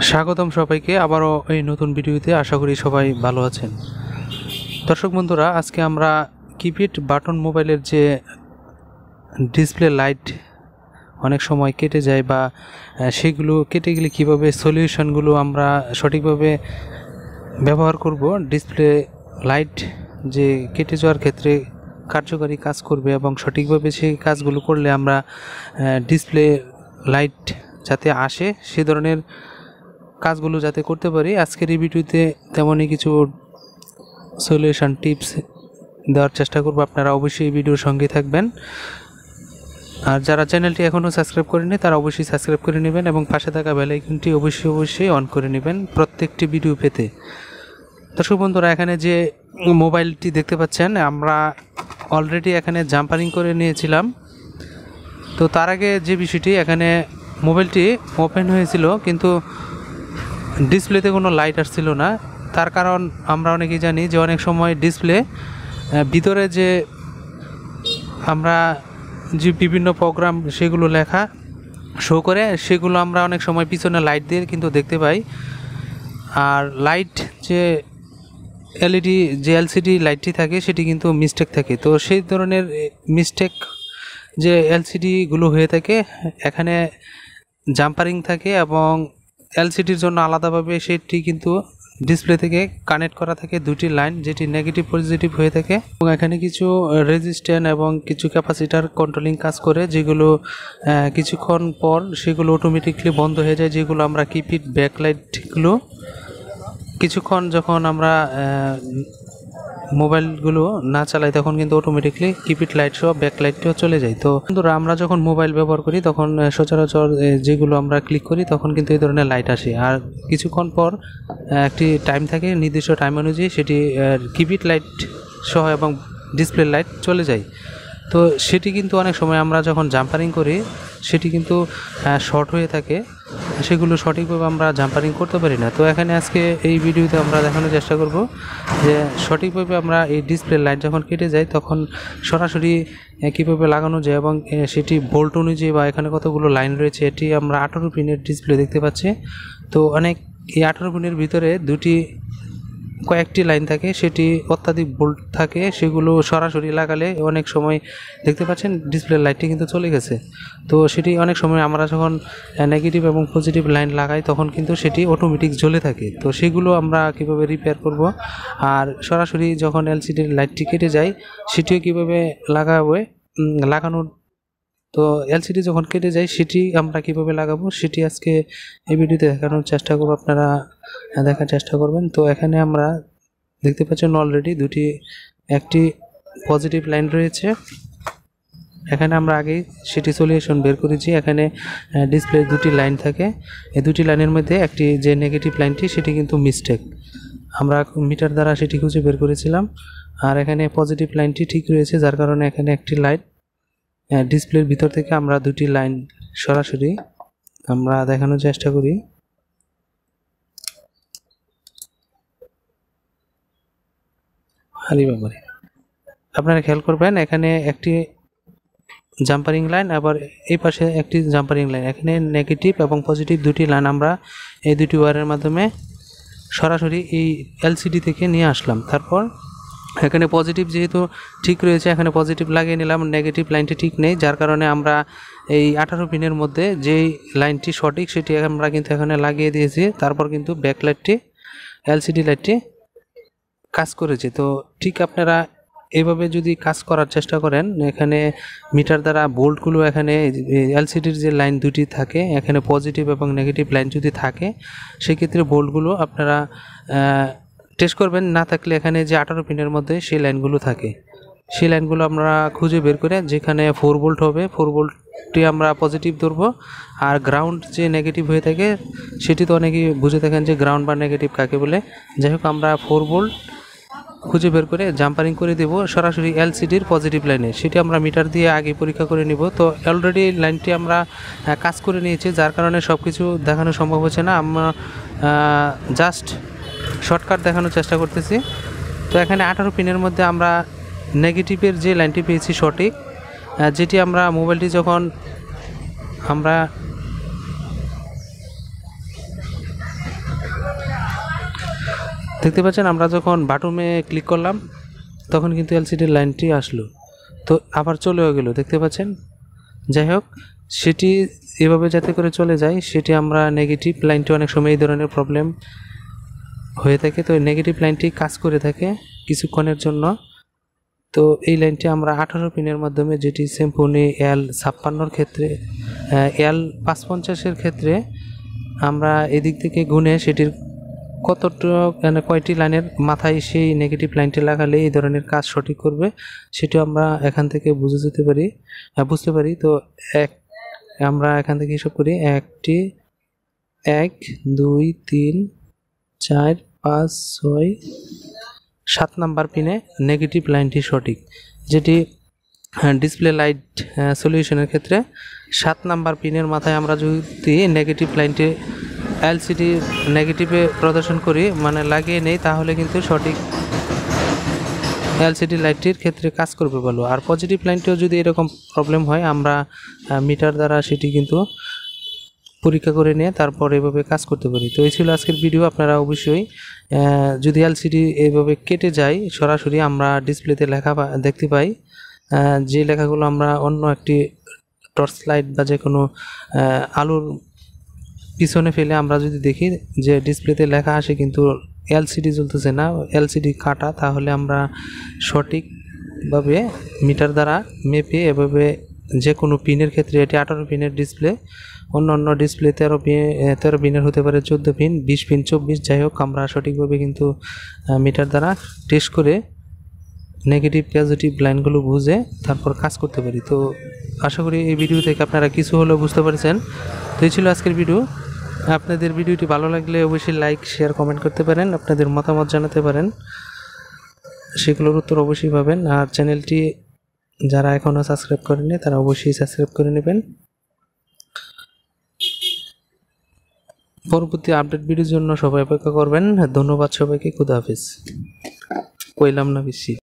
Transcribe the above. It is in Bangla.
স্বাগতম সবাইকে আবারও এই নতুন ভিডিওতে। আশা করি সবাই ভালো আছেন। দর্শক বন্ধুরা, আজকে আমরা কিপ্যাড বাটন মোবাইলের যে ডিসপ্লে লাইট অনেক সময় কেটে যায় বা সেগুলো কেটে গেলে কীভাবে সলিউশনগুলো আমরা সঠিকভাবে ব্যবহার করব, ডিসপ্লে লাইট যে কেটে যাওয়ার ক্ষেত্রে কার্যকারী কাজ করবে এবং সঠিকভাবে সেই কাজগুলো করলে আমরা ডিসপ্লে লাইট যাতে আসে সে ধরনের কাজগুলো যাতে করতে পারি, আজকের এই ভিডিওতে তেমনই কিছু সলিউশন টিপস দেওয়ার চেষ্টা করব। আপনারা অবশ্যই এই ভিডিওর সঙ্গে থাকবেন। আর যারা চ্যানেলটি এখনও সাবস্ক্রাইব করেনি তারা অবশ্যই সাবস্ক্রাইব করে নেবেন এবং পাশে থাকা বেল আইকনটি অবশ্যই অন করে নেবেন প্রত্যেকটি ভিডিও পেতে। দর্শক বন্ধুরা, এখানে যে মোবাইলটি দেখতে পাচ্ছেন আমরা অলরেডি এখানে জাম্পারিং করে নিয়েছিলাম। তো তার আগে যে বিষয়টি, এখানে মোবাইলটি ওপেন হয়েছিল কিন্তু ডিসপ্লেতে কোনো লাইট আসছিল না। তার কারণ আমরা অনেকেই জানি যে অনেক সময় ডিসপ্লে ভিতরে যে আমরা যে বিভিন্ন প্রোগ্রাম সেগুলো লেখা শো করে, সেগুলো আমরা অনেক সময় পিছনে লাইট দিয়ে কিন্তু দেখতে পাই। আর লাইট যে এলইডি যে এলসিডি লাইটটি থাকে সেটি কিন্তু মিস্টেক থাকে। তো সেই ধরনের মিস্টেক যে এলসিডিগুলো হয়ে থাকে, এখানে জাম্পারিং থাকে এবং এলসিডির জন্য আলাদাভাবে সেটি কিন্তু ডিসপ্লে থেকে কানেক্ট করা থাকে দুটি লাইন, যেটি নেগেটিভ পজিটিভ হয়ে থাকে। এবং এখানে কিছু রেজিস্ট্যান্স এবং কিছু ক্যাপাসিটার কন্ট্রোলিং কাজ করে, যেগুলো কিছুক্ষণ পর সেগুলো অটোমেটিকলি বন্ধ হয়ে যায়। যেগুলো আমরা কিপ্যাড ব্যাকলাইটগুলো কিছুক্ষণ যখন আমরা মোবাইলগুলো না চালাই তখন কিন্তু অটোমেটিকলি কিপ্যাড লাইট সহ ব্যাকলাইটটিও চলে যায়। তো বন্ধুরা, আমরা যখন মোবাইল ব্যবহার করি তখন সচরাচর যেগুলো আমরা ক্লিক করি তখন কিন্তু এই ধরনের লাইট আসে। আর কিছুক্ষণ পর একটি টাইম থাকে, নির্দিষ্ট টাইম অনুযায়ী সেটি কিপ্যাড লাইট সহ এবং ডিসপ্লে লাইট চলে যায়। তো সেটি কিন্তু অনেক সময় আমরা যখন জাম্পারিং করি সেটি কিন্তু শর্ট হয়ে থাকে, সেগুলো সঠিকভাবে আমরা জাম্পারিং করতে পারি না। তো এখানে আজকে এই ভিডিওতে আমরা দেখানোর চেষ্টা করব যে সঠিকভাবে আমরা এই ডিসপ্লে লাইট যখন কেটে যায় তখন সরাসরি কীভাবে লাগানো যায় এবং সেটি বোল্ট অনুযায়ী বা এখানে কতগুলো লাইন রয়েছে। এটি আমরা 18 পিনের ডিসপ্লে দেখতে পাচ্ছি। তো অনেক এই 18 পিনের ভিতরে কয়েকটি লাইন থাকে, সেটি অত্যাধিক বোল্ট থাকে, সেগুলো সরাসরি লাগালে অনেক সময় দেখতে পাচ্ছেন ডিসপ্লে লাইটটি কিন্তু চলে গেছে। তো সেটি অনেক সময় আমরা যখন নেগেটিভ এবং পজিটিভ লাইন লাগাই তখন কিন্তু সেটি অটোমেটিক জ্বলে থাকে। তো সেগুলো আমরা কীভাবে রিপেয়ার করব, আর সরাসরি যখন এলসিডির লাইটটি কেটে যায় সেটিও কীভাবে লাগানোর তো এলসিডি যখন কেটে যায় সেটি আমরা কীভাবে লাগাবো সেটি আজকে এই ভিডিওতে দেখানোর চেষ্টা করব, আপনারা দেখার চেষ্টা করবেন। তো এখানে আমরা দেখতে পাচ্ছেন অলরেডি একটি পজিটিভ লাইন রয়েছে। এখানে আমরা আগেই সেটি সলিউশন বের করেছি। এখানে ডিসপ্লে দুটি লাইন থাকে, এই দুটি লাইনের মধ্যে একটি যে নেগেটিভ লাইনটি সেটি কিন্তু মিস্টেক, আমরা মিটার দ্বারা সেটি খুঁজে বের করেছিলাম। আর এখানে পজিটিভ লাইনটি ঠিক রয়েছে, যার কারণে এখানে একটি লাইট ডিসপ্লের ভিতর থেকে আমরা দুটি লাইন সরাসরি আমরা দেখানোর চেষ্টা করি। আপনারা খেয়াল করবেন এখানে একটি জাম্পারিং লাইন, আবার এই পাশে একটি জাম্পারিং লাইন। এখানে নেগেটিভ এবং পজিটিভ দুটি লাইন আমরা এই দুটি ওয়্যারের মাধ্যমে সরাসরি এই এলসিডি থেকে নিয়ে আসলাম। তারপর এখানে পজিটিভ যেহেতু ঠিক রয়েছে, এখানে পজিটিভ লাগিয়ে নিলাম, নেগেটিভ লাইনটি ঠিক নেই, যার কারণে আমরা এই 18 পিনের মধ্যে যেই লাইনটি সঠিক সেটি আমরা কিন্তু এখানে লাগিয়ে দিয়েছি। তারপর কিন্তু ব্যাকলাইটটি এলসিডি লাইটটি কাজ করেছে। তো ঠিক আপনারা এভাবে যদি কাজ করার চেষ্টা করেন, এখানে মিটার দ্বারা বোল্টগুলো এখানে এলসিডির যে লাইন দুটি থাকে, এখানে পজিটিভ এবং নেগেটিভ লাইন যদি থাকে সেক্ষেত্রে বোল্টগুলো আপনারা টেস্ট করবেন। না থাকলে এখানে যে 18 পিনের মধ্যে সেই লাইনগুলো থাকে, সেই লাইনগুলো আমরা খুঁজে বের করে যেখানে 4 ভোল্ট হবে 4 ভোল্টটি আমরা পজিটিভ ধরবো, আর গ্রাউন্ড যে নেগেটিভ হয়ে থাকে সেটি তো অনেকেই বুঝে থাকেন যে গ্রাউন্ড বা নেগেটিভ কাকে বলে। যাই হোক, আমরা 4 ভোল্ট খুঁজে বের করে জাম্পারিং করে দেব সরাসরি এলসিডির পজিটিভ লাইনে। সেটি আমরা মিটার দিয়ে আগে পরীক্ষা করে নিব। তো অলরেডি লাইনটি আমরা কাজ করে নিয়েছি, যার কারণে সব কিছু দেখানো সম্ভব হচ্ছে না, আমরা জাস্ট শর্টকাট দেখানোর চেষ্টা করতেছি। তো এখানে 18 পিনের মধ্যে আমরা নেগেটিভের যে লাইনটি পেয়েছি সঠিক, যেটি আমরা মোবাইলটি যখন আমরা দেখতে পাচ্ছেন আমরা যখন বাটনে ক্লিক করলাম তখন কিন্তু এলসিডির লাইনটি আসলো, তো আবার চলেও গেল, দেখতে পাচ্ছেন। যাই হোক, সেটি এভাবে যাতে করে চলে যায় সেটি আমরা নেগেটিভ লাইনটি, অনেক সময় এই ধরনের প্রবলেম হয়ে থাকে, তো নেগেটিভ লাইনটি কাজ করে থাকে কিছুক্ষণের জন্য। তো এই লাইনটি আমরা 18 পিনের মাধ্যমে, যেটি সিম্ফনি L56 ক্ষেত্রে, L550 ক্ষেত্রে আমরা এদিক থেকে গুনে সেটির কতটুকু মানে কয়টি লাইনের মাথায় সেই নেগেটিভ লাইনটি লাগালে এই ধরনের কাজ সঠিক করবে সেটিও আমরা এখান থেকে বুঝতে পারি। তো আমরা এখান থেকে হিসাব করি, 1 2 3 4 5 6 7 নাম্বার পিনে নেগেটিভ লাইনটি সঠিক, যেটি ডিসপ্লে লাইট সলিউশনের ক্ষেত্রে 7 নাম্বার পিনের মাথায় আমরা যদি নেগেটিভ লাইনটি এলসিডি নেগেটিভে প্রদর্শন করি, মানে লাগিয়ে নেই, তাহলে কিন্তু সঠিক এলসিডি লাইটটির ক্ষেত্রে কাজ করবে ভালো। আর পজিটিভ লাইনটিও যদি এরকম প্রবলেম হয়, আমরা মিটার দ্বারা সেটি কিন্তু পরীক্ষা করে নিয়ে তারপর এভাবে কাজ করতে পারি। তো এই ছিল আজকের ভিডিও। আপনারা অবশ্যই যদি এলসিডি এইভাবে কেটে যায়, সরাসরি আমরা ডিসপ্লেতে লেখা দেখতে পাই, যে লেখাগুলো আমরা অন্য একটি টর্চ লাইট বা যে কোনো আলোর পিছনে ফেলে আমরা যদি দেখি যে ডিসপ্লেতে লেখা আসে কিন্তু এলসিডি জ্বলতেছে না, এলসিডি কাটা, তাহলে আমরা সঠিকভাবে মিটার দ্বারা মেপে এভাবে যে কোনো পিনের ক্ষেত্রে, এটি 18 পিনের ডিসপ্লে, অন্য ডিসপ্লে 13 পিনের হতে পারে, 14 পিন, 20 পিন, 24, যাই হোক, আমরা সঠিকভাবে কিন্তু মিটার দ্বারা টেস্ট করে নেগেটিভ পজিটিভ লাইনগুলো বুঝে তারপর কাজ করতে পারি। তো আশা করি এই ভিডিও থেকে আপনারা কিছু হলেও বুঝতে পারছেন। তো এই ছিল আজকের ভিডিও। আপনাদের ভিডিওটি ভালো লাগলে অবশ্যই লাইক, শেয়ার, কমেন্ট করতে পারেন, আপনাদের মতামত জানাতে পারেন, সেগুলোর উত্তর অবশ্যই পাবেন। আর চ্যানেলটি যারা এখনও সাবস্ক্রাইব করেনি তারা অবশ্যই সাবস্ক্রাইব করে নেবেন। পরবর্তী আপডেট ভিডিওর জন্য সবাই অপেক্ষা করবেন। ধন্যবাদ সবাইকে। খুদা হাফেজ। কইলাম না বেশি।